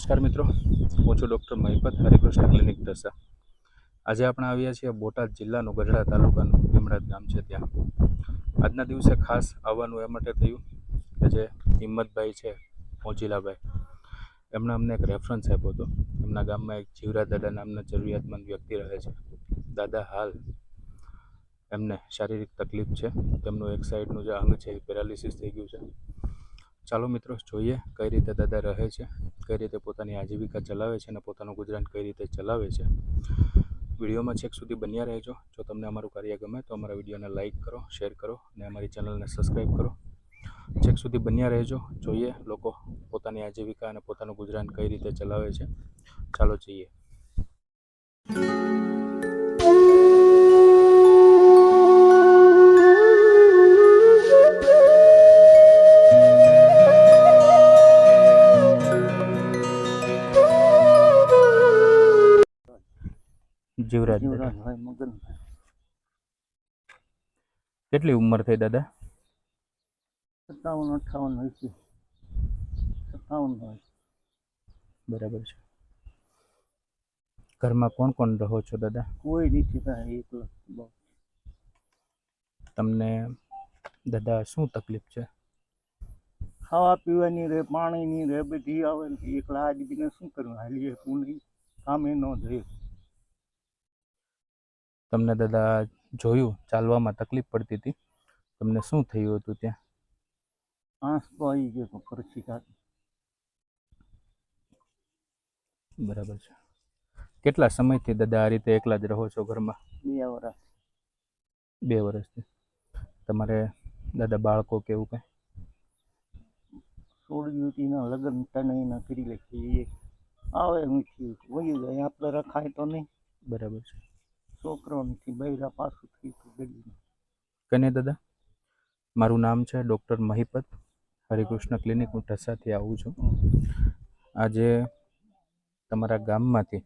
નમસ્કાર મિત્રો, હું છું ડૉક્ટર મહિપત, હરિકૃષ્ણ ક્લિનિક ઢસા. આજે આપણે આવ્યા છીએ બોટાદ જિલ્લાનું ગઢડા તાલુકાનું ભીમરાજ ગામ છે ત્યાં. આજના દિવસે ખાસ આવવાનું એ માટે થયું કે જે હિંમતભાઈ છે મોજીલાભાઈ, એમણે અમને એક રેફરન્સ આપ્યો હતો. એમના ગામમાં એક જીવરાજ દાદા નામના જરૂરિયાતમંદ વ્યક્તિ રહે છે. દાદા હાલ એમને શારીરિક તકલીફ છે, તેમનું એક સાઈડનું જે અંગ છે એ પેરાલિસિસ થઈ ગયું છે. ચાલો મિત્રો જોઈએ કઈ રીતે દાદા રહે છે, કઈ રીતે પોતાની આજીવિકા ચલાવે છે અને પોતાનું ગુજરાન કઈ રીતે ચલાવે છે. વિડીયોમાં છેક સુધી બન્યા રહેજો. જો તમને અમારું કાર્ય ગમે તો અમારા વિડીયોને લાઇક કરો, શેર કરો અને અમારી ચેનલને સબસ્ક્રાઈબ કરો. છેક સુધી બન્યા રહેજો. જોઈએ લોકો પોતાની આજીવિકા અને પોતાનું ગુજરાન કઈ રીતે ચલાવે છે. ચાલો જઈએ. જીવરાજ જીવરાજભાઈ મગનભાઈ. કેટલી ઉંમર થઈ દાદા? 57-58 હોય છે. 57 હોય. બરાબર છે. ઘરમાં કોણ કોણ રહો છો દાદા? કોઈ નથી થાય, એકલો. તમને દાદા શું તકલીફ છે? ખાવા પીવાની રે, પાણીની રે, બધી આવે ને એકલા આદમીને શું કરવું? હાલીએ હું નહીં, કામે ન જોઈએ. તમને દાદા જોયું ચાલવામાં તકલીફ પડતી હતી, તમને શું થયું હતું ત્યાં? આંસ તો આવી ગયો તો ફરસી કાઢી. બરાબર છે. કેટલા સમયથી દાદા આ રીતે એકલા જ રહો છો ઘરમાં? 2 વર્ષ. 2 વર્ષથી. તમારે દાદા બાળકો કેવું કંઈ? છોડી એના લગ્ન તને એના કરી લખી આવે નથી, વહી જાય, આપણે રખાય તો નહીં. બરાબર છે. છોકરો નથી, બૈરા પાછું થયું હતું ગલીમાં. કને દાદા? મારું નામ છે ડૉક્ટર મહિપત, હરિકૃષ્ણ ક્લિનિક, હું ઢસાથી આવું છું. આજે તમારા ગામમાંથી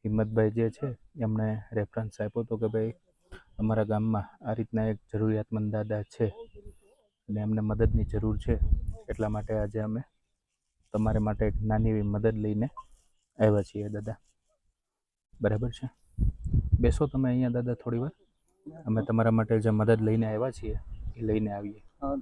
હિંમતભાઈ જે છે એમણે રેફરન્સ આપ્યો હતો કે ભાઈ અમારા ગામમાં આ રીતના એક જરૂરિયાતમંદ દાદા છે અને એમને મદદની જરૂર છે, એટલા માટે આજે અમે તમારા માટે એક નાની એવી મદદ લઈને આવ્યા છીએ દાદા. બરાબર છે. બેસો તમે અહીંયા દાદા થોડી વાર. અમે તમારા માટે જે મદદ લઈને આવ્યા છીએ એ લઈને આવીએ. હા.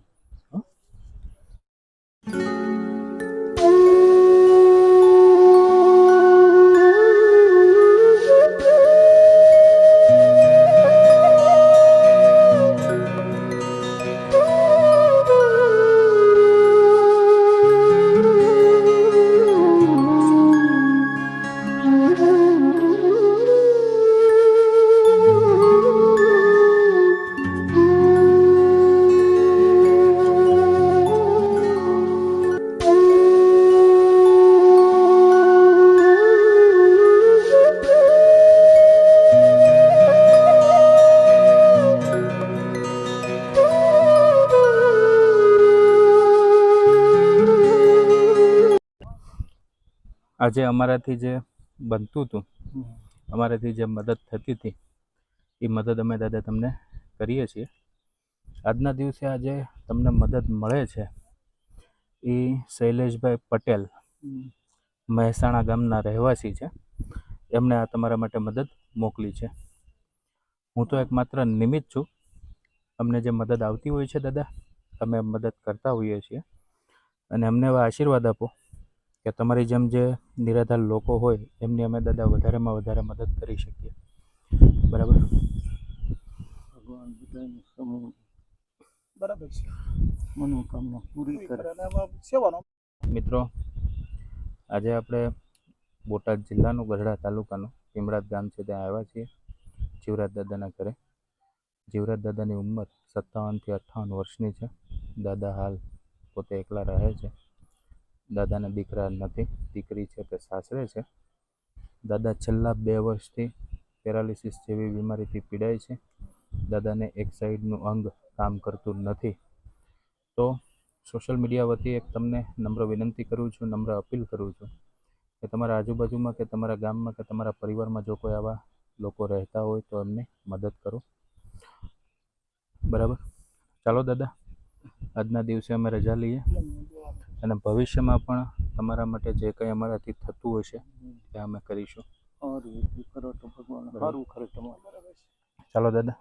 આજે અમારાથી જે બનતું હતું, અમારાથી જે મદદ થતી હતી એ મદદ અમે દાદા તમને કરીએ છીએ. આજના દિવસે આજે તમને મદદ મળે છે એ શૈલેષભાઈ પટેલ, મહેસાણા ગામના રહેવાસી છે. એમણે આ તમારા માટે મદદ મોકલી છે. હું તો એક માત્ર નિમિત્ત છું. અમને જે મદદ આવતી હોય છે દાદા, અમે મદદ કરતા હોઈએ છીએ અને અમને એવા આશીર્વાદ આપો કે તમારી જેમ જે નિરાધાર લોકો હોય એમની અમે દાદા વધારેમાં વધારે મદદ કરી શકીએ. બરાબર? ભગવાન બધાની સમૂહ બરાબર છે, મનોકામના પૂરી કરે. મિત્રો, આજે આપણે બોટાદ જિલ્લાનું ગઢડા તાલુકાનું ભીમરાજ ગામ છે ત્યાં આવ્યા છીએ જીવરાજ દાદાના ઘરે. જીવરાજ દાદાની ઉંમર 57 થી 58 વર્ષની છે. દાદા હાલ પોતે એકલા રહે છે. દાદાને દીકરા નથી, દીકરી છે તે સાસરે છે. દાદા છેલ્લા 2 વર્ષથી પેરાલિસિસ જેવી બીમારીથી પીડાય છે. દાદાને એક સાઈડનું અંગ કામ કરતું નથી. તો સોશિયલ મીડિયા વતી એક તમને નમ્ર વિનંતી કરું છું, નમ્ર અપીલ કરું છું કે તમારા આજુબાજુમાં કે તમારા ગામમાં કે તમારા પરિવારમાં જો કોઈ આવા લોકો રહેતા હોય તો એમને મદદ કરો. બરાબર? ચાલો દાદા, આજના દિવસે અમે રજા લઈએ અને ભવિષ્યમાં પણ તમારા માટે જે કંઈ અમારાથી થતું હશે તે અમે કરીશું. સારું એટલું કરો તો ભગવાન સારું કરે તમારે. ચાલો દાદા.